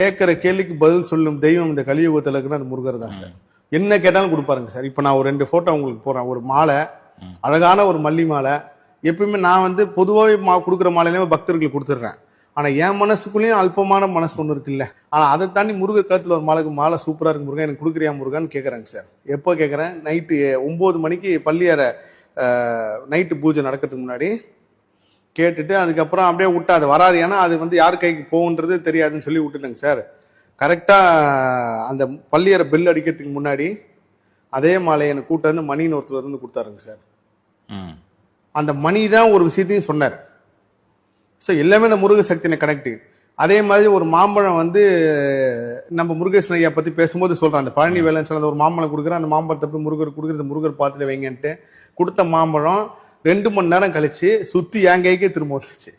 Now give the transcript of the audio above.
கேட்கிற கேள்விக்கு பதில் சொல்லும் தெய்வம் இந்த கலியுகத்துல இருக்குன்னா அது முருகர் தான் சார். என்ன கேட்டாலும் கொடுப்பாருங்க சார். இப்ப நான் ஒரு 2 போட்டோ உங்களுக்கு போறேன். ஒரு மாலை, அழகான ஒரு மல்லி மாலை. எப்பயுமே நான் வந்து பொதுவாகவே கொடுக்குற மாலையிலே பக்தர்களுக்கு கொடுத்துட்றேன். ஆனா என் மனசுக்குள்ளேயும் அல்பமான மனசு ஒண்ணு இருக்குல்ல. ஆனா அதை தாண்டி முருகர் கழுத்துல ஒரு மாலை சூப்பரா இருக்கு முருகன், எனக்கு கொடுக்குறியா முருகான்னு கேட்கறாங்க சார். எப்போ கேட்கறேன்? நைட்டு 9 மணிக்கு பள்ளியற நைட்டு பூஜை நடக்கிறதுக்கு முன்னாடி கேட்டுட்டு அதுக்கப்புறம் அப்படியே விட்டா அது வராது. ஏன்னா அது வந்து யார் கைக்கு போகுன்றது தெரியாதுன்னு சொல்லி விட்டுட்டேங்க சார். கரெக்டா அந்த பள்ளியற பெல் அடிக்கிறதுக்கு முன்னாடி அதே மாலையை எனக்கு கூட்ட வந்து மணின்னு ஒருத்தர் வந்து கொடுத்தாருங்க சார். அந்த மணி தான் ஒரு விஷயத்தையும் சொன்னார். ஸோ எல்லாமே இந்த முருக சக்தினை கனெக்ட். அதே மாதிரி ஒரு மாம்பழம் வந்து நம்ம முருகேசன் ஐயா பத்தி பேசும்போது சொல்றேன். அந்த பழனி வேலைன்னு சொன்ன ஒரு மாம்பழம் கொடுக்குறேன். அந்த மாம்பழத்தை போய் முருகர் கொடுக்குறது, முருகர் பாத்துல வைங்கன்ட்டு கொடுத்த மாம்பழம் 2 மணி நேரம் கழிச்சு சுத்தி என் கைக்கே திரும்ப வந்துருச்சு.